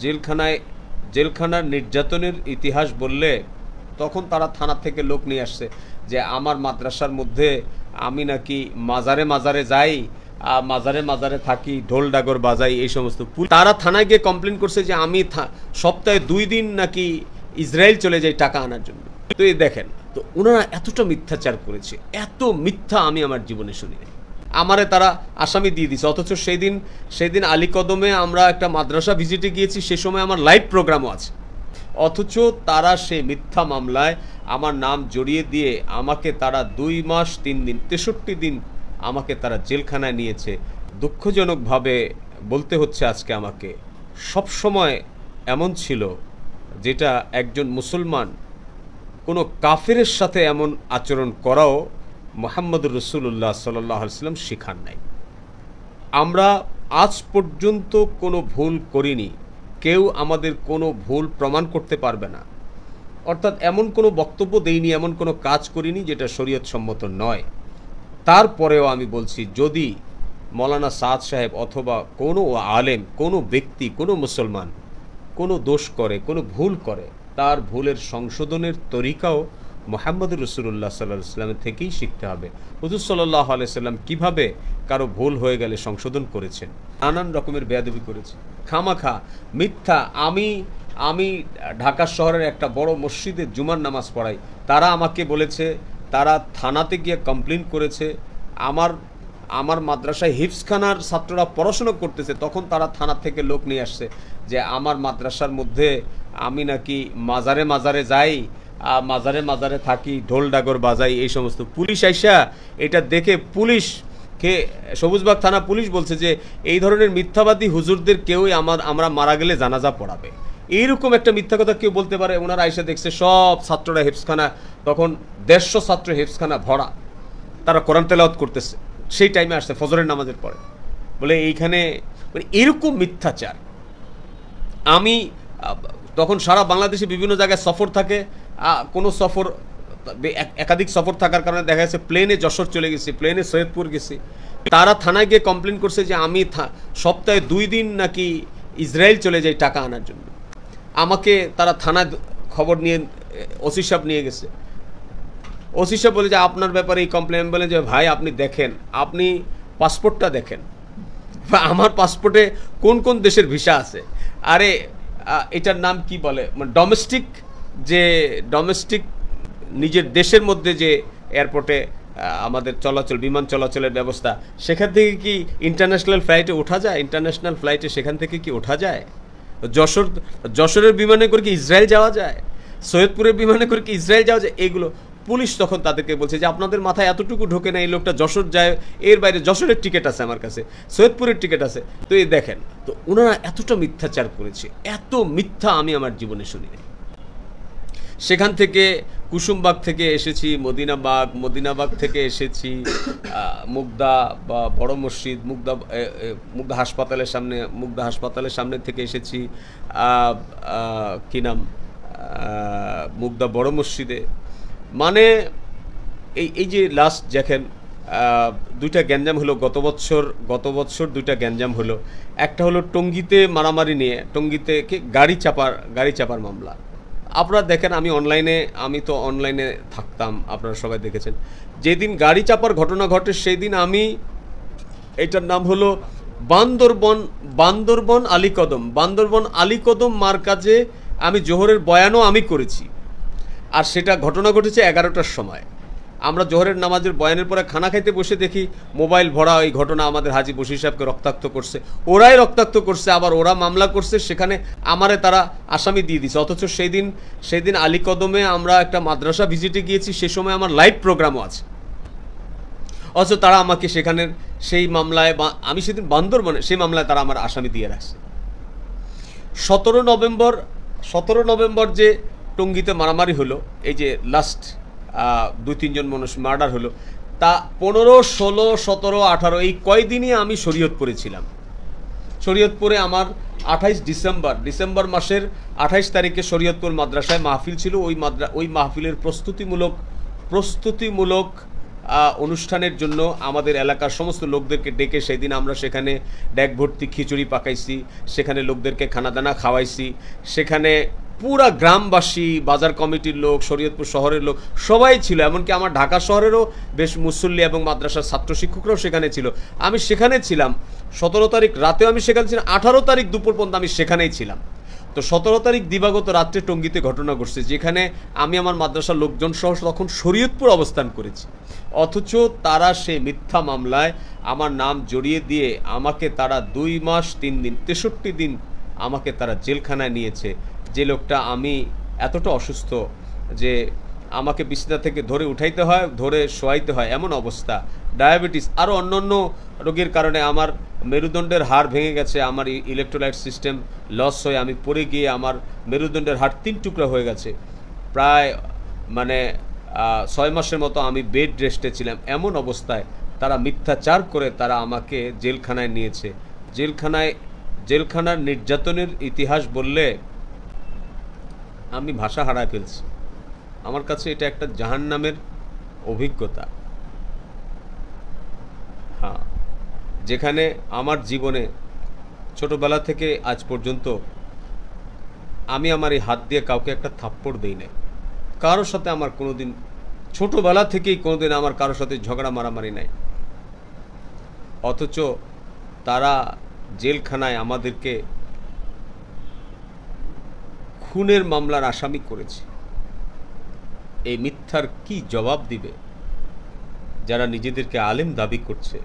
জেলখানায় জেলখানার নির্যাতনের ইতিহাস বললে তখন তারা থানা থেকে লোক নিয়ে আসছে যে আমার মাদ্রাসার মধ্যে আমি নাকি মাজারে মাজারে যাই, মাজারে মাজারে থাকি, ঢোল ডাগর বাজাই, এই সমস্ত। তারা থানায় গিয়ে কমপ্লেন করছে যে আমি সপ্তাহে 2 দিন নাকি ইসরায়েল চলে যাই টাকা আনার জন্য। তো এই দেখেন, তো ওনারা এতটা মিথ্যাচার করেছে, এত মিথ্যা আমি আমার জীবনে শুনি নাই। আমারে তারা আসামি দিয়ে দিছে, অথচ সেদিন আলীকদমে আমরা একটা মাদ্রাসা ভিজিটে গিয়েছি, সে সময় আমার লাইভ প্রোগ্রামও আছে। অথচ তারা সেই মিথ্যা মামলায় আমার নাম জড়িয়ে দিয়ে আমাকে তারা 2 মাস 3 দিন 63 দিন আমাকে তারা জেলখানায় নিয়েছে। দুঃখজনকভাবে বলতে হচ্ছে আজকে আমাকে, সব সময় এমন ছিল যেটা একজন মুসলমান কোনো কাফেরের সাথে এমন আচরণ করাও মুহাম্মদুর রাসূলুল্লাহ সাল্লাল্লাহু আলাইহি ওয়াসাল্লাম শিখান নাই। আমরা আজ পর্যন্ত কোনো ভুল করিনি, কেউ আমাদের কোনো ভুল প্রমাণ করতে পারবে না। অর্থাৎ এমন কোনো বক্তব্য দেইনি, এমন কোনো কাজ করিনি যেটা শরীয়ত সম্মত নয়। তারপরেও আমি বলছি, যদি মৌলানা সাদ সাহেব অথবা কোনো আলেম, কোনো ব্যক্তি, কোনো মুসলমান কোনো দোষ করে, কোনো ভুল করে, তার ভুলের সংশোধনের তরিকাও মুহাম্মদুর রাসূলুল্লাহ সাল্লাল্লাহু আলাইহি ওয়াসাল্লাম থেকেই শিখতে হবে। হুজুর সাল্লাল্লাহু আলাইহি ওয়াসাল্লাম কীভাবে কারো ভুল হয়ে গেলে সংশোধন করেছেন, নানান রকমের বেয়াদবি করেছে, খামাখা মিথ্যা। আমি ঢাকা শহরের একটা বড় মসজিদে জুমার নামাজ পড়াই, তারা আমাকে বলেছে, তারা থানাতে গিয়ে কমপ্লেন করেছে আমার মাদ্রাসায় হিফজখানার ছাত্ররা পড়াশোনা করতেছে, তখন তারা থানা থেকে লোক নিয়ে আসছে যে আমার মাদ্রাসার মধ্যে আমি নাকি মাজারে মাজারে যাই, মাজারে মাজারে থাকি, ঢোল ডাগর বাজাই, এই সমস্ত। পুলিশ আইসা এটা দেখে, পুলিশকে সবুজবাগ থানা পুলিশ বলছে যে এই ধরনের মিথ্যাবাদী হুজুরদের কেউই আমরা মারা গেলে জানাজা পড়াবে। এইরকম একটা মিথ্যা কথা কেউ বলতে পারে? ওনারা আইসা দেখছে সব ছাত্ররা হেফজখানা, তখন 150 ছাত্র হেফজখানা ভরা, তারা কোরআন তেলাওয়াত করতেছে। সেই টাইমে আসছে ফজরের নামাজের পরে, বলে এইখানে মানে এরকম মিথ্যাচার। আমি তখন সারা বাংলাদেশে বিভিন্ন জায়গায় সফর থাকে, কোনো সফর একাধিক সফর থাকার কারণে দেখা যাচ্ছে প্লেনে যশোর চলে গেছি, প্লেনে সৈয়দপুর গেছি। তারা থানায় গিয়ে কমপ্লেন করছে যে আমি সপ্তাহে 2 দিন নাকি ইসরায়েল চলে যাই টাকা আনার জন্য। আমাকে তারা থানায় খবর নিয়ে ওসি সাহেব নিয়ে গেছে। ওসি সাহেব বলে যে আপনার ব্যাপারে এই কমপ্লেন, বলে যে ভাই আপনি দেখেন, আপনি পাসপোর্টটা দেখেন, আমার পাসপোর্টে কোন কোন দেশের ভিসা আছে। আরে এটার নাম কি বলে, ডোমেস্টিক নিজের দেশের মধ্যে যে এয়ারপোর্টে আমাদের চলাচল, বিমান চলাচলের ব্যবস্থা, সেখান থেকে কি ইন্টারন্যাশনাল ফ্লাইটে ওঠা যায়? ইন্টারন্যাশনাল ফ্লাইটে সেখান থেকে কি ওঠা যায়? যশোরের বিমানে করে কি ইসরায়েল যাওয়া যায়? সৈয়দপুরের বিমানে করে কি ইসরায়েল যাওয়া যায়? এগুলো পুলিশ তখন তাদেরকে বলছে যে আপনাদের মাথায় এতটুকু ঢোকে না, এই লোকটা যশোর যায়, এর বাইরে যশোরের টিকিট আছে আমার কাছে, সৈয়দপুরের টিকিট আছে। তো এই দেখেন, তো ওনারা এতটা মিথ্যাচার করেছে, এত মিথ্যা আমি আমার জীবনে শুনি নাই। সেখান থেকে কুসুমবাগ থেকে এসেছি মদিনাবাগ থেকে এসেছি মুগদা বা বড় মসজিদ, মুগদা হাসপাতালের সামনে থেকে এসেছি কি নাম, মুগদা বড় মসজিদে। মানে এই যে লাস্ট দেখেন 2টা গ্যাঞ্জাম হলো গত বছর 2টা গ্যাঞ্জাম হলো। একটা হলো টঙ্গীতে মারামারি নিয়ে, টঙ্গীতে গাড়ি চাপার মামলা। আপনারা দেখেন, আমি তো অনলাইনে থাকতাম, আপনারা সবাই দেখেছেন। যেদিন গাড়ি চাপার ঘটনা ঘটে সেদিন আমি, এটার নাম হলো বান্দরবন আলীকদম মার্কাজে আমি জোহরের বয়ানও আমি করেছি। আর সেটা ঘটনা ঘটেছে 11টার সময়। আমরা জোহরের নামাজের বয়ানের পরে খানা খাইতে বসে দেখি মোবাইল ভরা এই ঘটনা, আমাদের হাজী বশির সাহেবকে রক্তাক্ত করছে, ওরাই রক্তাক্ত করছে, আবার ওরা মামলা করছে, সেখানে আমারে তারা আসামি দিয়ে দিছে। অথচ সেদিন আলীকদমে আমরা একটা মাদ্রাসা ভিজিটে গিয়েছি, সে সময় আমার লাইভ প্রোগ্রামও আছে। অথচ তারা আমাকে সেখানের সেই মামলায়, আমি সেদিন বান্দরবনে, সেই মামলায় তারা আমার আসামি দিয়ে রাখছে। 17 নভেম্বর যে টঙ্গীতে মারামারি হলো, এই যে লাস্ট 2-3 জন মানুষ মার্ডার হলো, তা 15, 16, 17, 18 এই কয়দিনই আমি শরীয়তপুরে ছিলাম। শরীয়তপুরে আমার 28 ডিসেম্বর মাসের 28 তারিখে শরীয়তপুর মাদ্রাসায় মাহফিল ছিল। ওই মাহফিলের প্রস্তুতিমূলক অনুষ্ঠানের জন্য আমাদের এলাকার সমস্ত লোকদেরকে ডেকে সেদিন আমরা সেখানে ড্যাক ভর্তি খিচুড়ি পাকাইছি, সেখানে লোকদেরকে খানাদানা খাওয়াইছি, সেখানে পুরা গ্রামবাসী, বাজার কমিটির লোক, শরীয়তপুর শহরের লোক সবাই ছিল, এমনকি আমার ঢাকা শহরেরও বেশ মুসল্লি এবং মাদ্রাসার ছাত্র শিক্ষকরাও সেখানে ছিল। আমি সেখানে ছিলাম 17 তারিখ রাতেও আমি সেখানে ছিলাম, 18 তারিখ দুপুর পর্যন্ত আমি সেখানেই ছিলাম। তো 17 তারিখ দিবাগত রাত্রে টঙ্গীতে ঘটনা ঘটছে, যেখানে আমি আমার মাদ্রাসার লোকজন সহ তখন শরীয়তপুর অবস্থান করেছি, অথচ তারা সেই মিথ্যা মামলায় আমার নাম জড়িয়ে দিয়ে আমাকে তারা 2 মাস 3 দিন 63 দিন আমাকে তারা জেলখানায় নিয়েছে। যে লোকটা, আমি এতটা অসুস্থ যে আমাকে বিছানা থেকে ধরে উঠাইতে হয়, ধরে শোয়াইতে হয় এমন অবস্থা, ডায়াবেটিস আরও অন্যান্য রোগের কারণে আমার মেরুদণ্ডের হাড় ভেঙে গেছে, আমার ইলেকট্রোলাইট সিস্টেম লস হয়ে আমি পড়ে গিয়ে আমার মেরুদণ্ডের হাড় 3 টুকরা হয়ে গেছে। প্রায় 6 মাসের মতো আমি বেড রেস্টে ছিলাম। এমন অবস্থায় তারা মিথ্যাচার করে তারা আমাকে জেলখানায় নিয়েছে। জেলখানার নির্যাতনের ইতিহাস বললে আমি ভাষা হারায় ফেলছি। আমার কাছে এটা একটা জাহান্নামের অভিজ্ঞতা। হ্যাঁ, যেখানে আমার জীবনে ছোটবেলা থেকে আজ পর্যন্ত আমি আমার এই হাত দিয়ে কাউকে একটা থাপ্পড় দেই নাই, কারোর সাথে আমার কোনোদিন ছোটবেলা থেকেই কোনোদিন আমার কারোর সাথে ঝগড়া মারামারি নাই, অথচ তারা জেলখানায় আমাদেরকে খুনের মামলার আসামি করেছে। এই মিথ্যার কি জবাব দিবে যারা নিজেদেরকে আলেম দাবি করছে?